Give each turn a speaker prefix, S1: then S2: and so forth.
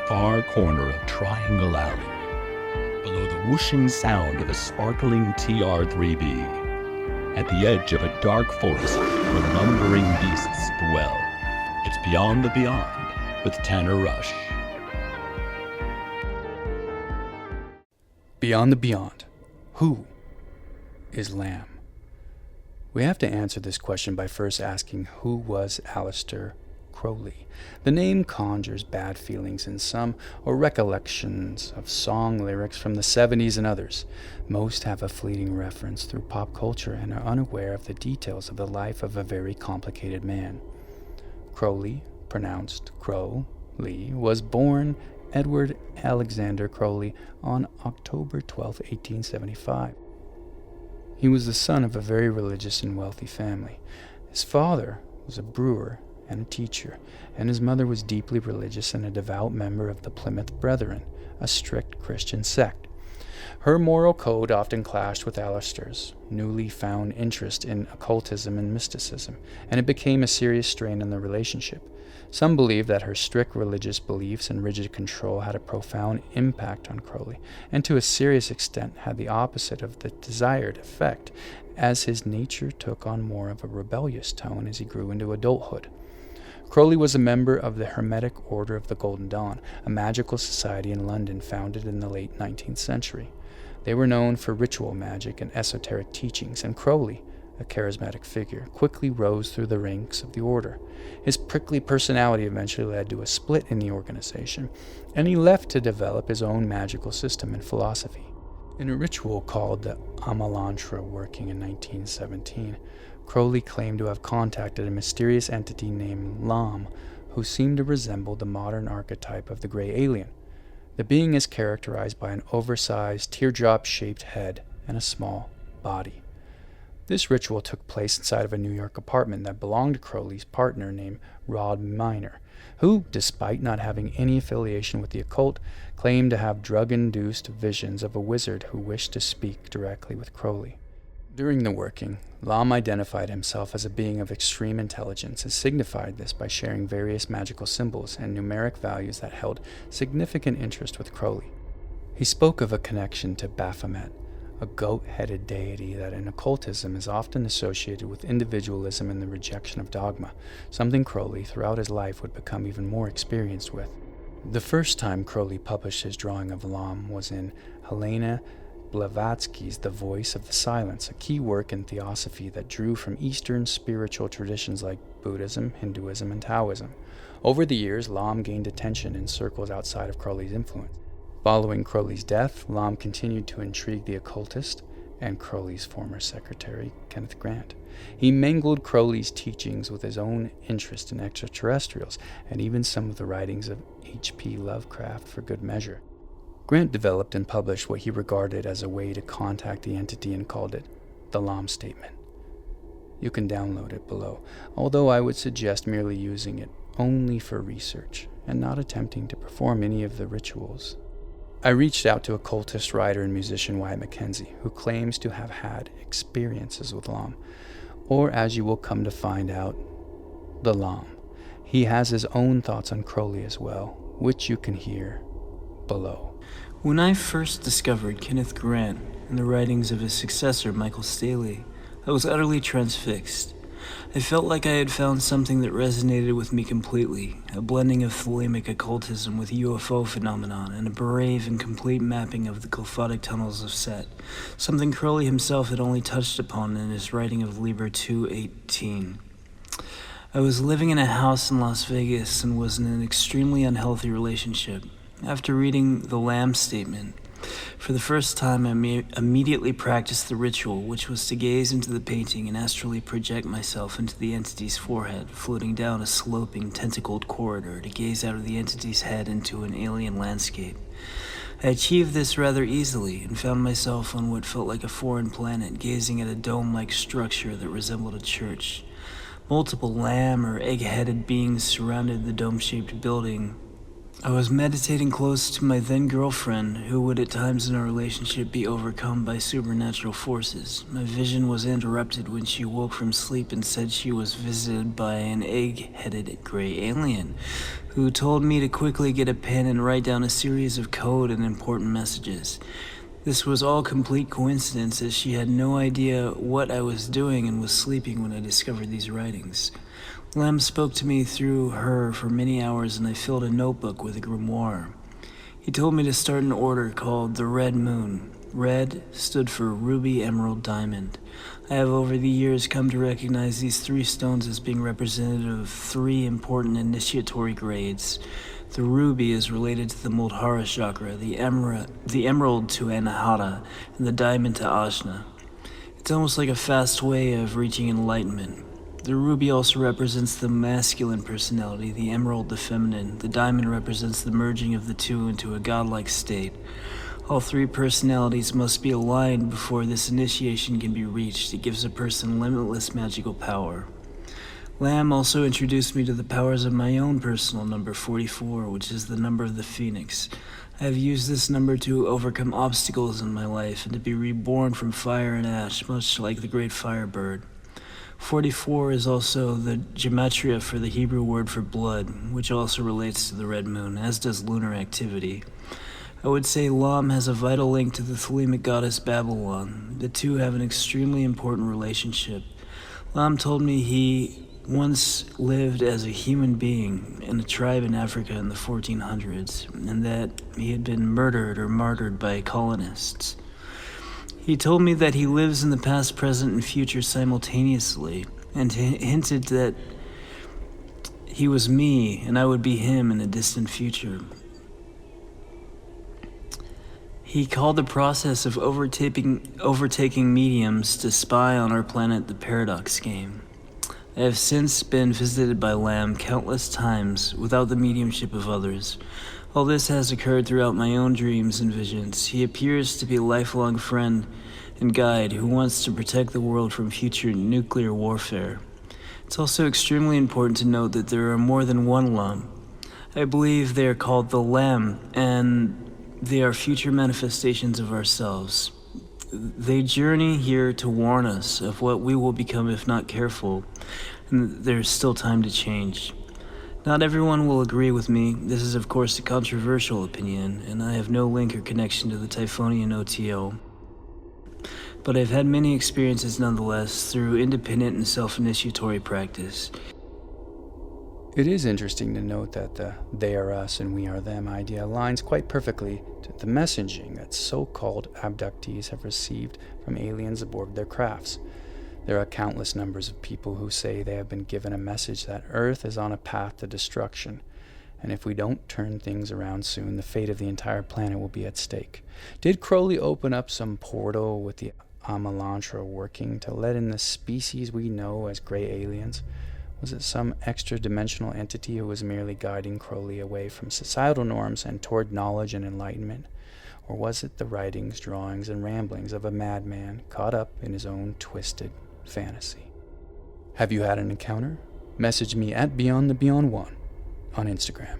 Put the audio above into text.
S1: far corner of Triangle Alley, below the whooshing sound of a sparkling TR-3B, at the edge of a dark forest where lumbering beasts dwell. It's Beyond the Beyond with Tanner Rush.
S2: Beyond the Beyond. Who is Lamb? We have to answer this question by first asking, who was Aleister Crowley? The name conjures bad feelings in some, or recollections of song lyrics from the 70s and others. Most have a fleeting reference through pop culture and are unaware of the details of the life of a very complicated man. Crowley, pronounced Crowley, was born Edward Alexander Crowley on October 12, 1875. He was the son of a very religious and wealthy family. His father was a brewer and a teacher, and his mother was deeply religious and a devout member of the Plymouth Brethren, a strict Christian sect. Her moral code often clashed with Aleister's newly found interest in occultism and mysticism, and it became a serious strain on the relationship. Some believe that her strict religious beliefs and rigid control had a profound impact on Crowley, and to a serious extent had the opposite of the desired effect, as his nature took on more of a rebellious tone as he grew into adulthood. Crowley was a member of the Hermetic Order of the Golden Dawn, a magical society in London founded in the late 19th century. They were known for ritual magic and esoteric teachings, and Crowley, a charismatic figure, quickly rose through the ranks of the order. His prickly personality eventually led to a split in the organization, and he left to develop his own magical system and philosophy. In a ritual called the Amalantrah Working in 1917, Crowley claimed to have contacted a mysterious entity named Lam, who seemed to resemble the modern archetype of the gray alien. The being is characterized by an oversized, teardrop-shaped head and a small body. This ritual took place inside of a New York apartment that belonged to Crowley's partner named Rod Miner, who, despite not having any affiliation with the occult, claimed to have drug-induced visions of a wizard who wished to speak directly with Crowley. During the working, Lam identified himself as a being of extreme intelligence and signified this by sharing various magical symbols and numeric values that held significant interest with Crowley. He spoke of a connection to Baphomet, a goat-headed deity that in occultism is often associated with individualism and the rejection of dogma, something Crowley throughout his life would become even more experienced with. The first time Crowley published his drawing of Lam was in Helena Blavatsky's The Voice of the Silence, a key work in theosophy that drew from Eastern spiritual traditions like Buddhism, Hinduism, and Taoism. Over the years, Lam gained attention in circles outside of Crowley's influence. Following Crowley's death, Lam continued to intrigue the occultist and Crowley's former secretary, Kenneth Grant. He mingled Crowley's teachings with his own interest in extraterrestrials and even some of the writings of H.P. Lovecraft for good measure. Grant developed and published what he regarded as a way to contact the entity and called it the Lam Statement. You can download it below, although I would suggest merely using it only for research and not attempting to perform any of the rituals. I reached out to occultist writer and musician Wyatt Mackenzie, who claims to have had experiences with Lam, or as you will come to find out, the Lam. He has his own thoughts on Crowley as well, which you can hear below.
S3: When I first discovered Kenneth Grant and the writings of his successor, Michael Staley, I was utterly transfixed. I felt like I had found something that resonated with me completely, a blending of thelemic occultism with UFO phenomenon and a brave and complete mapping of the glyphotic tunnels of Set, something Crowley himself had only touched upon in his writing of Liber 218. I was living in a house in Las Vegas and was in an extremely unhealthy relationship. After reading the Lam Statement, for the first time, I immediately practiced the ritual, which was to gaze into the painting and astrally project myself into the entity's forehead, floating down a sloping, tentacled corridor to gaze out of the entity's head into an alien landscape. I achieved this rather easily and found myself on what felt like a foreign planet, gazing at a dome-like structure that resembled a church. Multiple lamb or egg-headed beings surrounded the dome-shaped building, I was meditating close to my then girlfriend, who would at times in our relationship be overcome by supernatural forces. My vision was interrupted when she woke from sleep and said she was visited by an egg-headed gray alien, who told me to quickly get a pen and write down a series of code and important messages. This was all complete coincidence, as she had no idea what I was doing and was sleeping when I discovered these writings. Lamb spoke to me through her for many hours, and I filled a notebook with a grimoire. He told me to start an order called the Red Moon. Red stood for ruby, emerald, diamond. I have over the years come to recognize these three stones as being representative of three important initiatory grades. The ruby is related to the Muladhara chakra, the emerald to Anahata, and the diamond to Ajna. It's almost like a fast way of reaching enlightenment. The ruby also represents the masculine personality, the emerald the feminine. The diamond represents the merging of the two into a godlike state. All three personalities must be aligned before this initiation can be reached. It gives a person limitless magical power. Lamb also introduced me to the powers of my own personal number 44, which is the number of the phoenix. I have used this number to overcome obstacles in my life and to be reborn from fire and ash, much like the great firebird. 44 is also the gematria for the Hebrew word for blood, which also relates to the red moon, as does lunar activity. I would say Lam has a vital link to the Thelemic goddess Babylon. The two have an extremely important relationship. Lam told me he once lived as a human being in a tribe in Africa in the 1400s, and that he had been murdered or martyred by colonists. He told me that he lives in the past, present, and future simultaneously, and hinted that he was me and I would be him in a distant future. He called the process of overtaking mediums to spy on our planet the Paradox Game. I have since been visited by Lamb countless times without the mediumship of others. All this has occurred throughout my own dreams and visions. He appears to be a lifelong friend and guide who wants to protect the world from future nuclear warfare. It's also extremely important to note that there are more than one Lam. I believe they are called the Lamb, and they are future manifestations of ourselves. They journey here to warn us of what we will become if not careful, and there's still time to change. Not everyone will agree with me. This is, of course, a controversial opinion, and I have no link or connection to the Typhonian OTO. But I've had many experiences nonetheless through independent and self-initiatory practice.
S2: It is interesting to note that the they are us and we are them idea aligns quite perfectly to the messaging that so-called abductees have received from aliens aboard their crafts. There are countless numbers of people who say they have been given a message that Earth is on a path to destruction, and if we don't turn things around soon, the fate of the entire planet will be at stake. Did Crowley open up some portal with the Amalantrah Working to let in the species we know as gray aliens? Was it some extra-dimensional entity who was merely guiding Crowley away from societal norms and toward knowledge and enlightenment? Or was it the writings, drawings, and ramblings of a madman caught up in his own twisted fantasy? Have you had an encounter? Message me at BeyondTheBeyond1 on Instagram.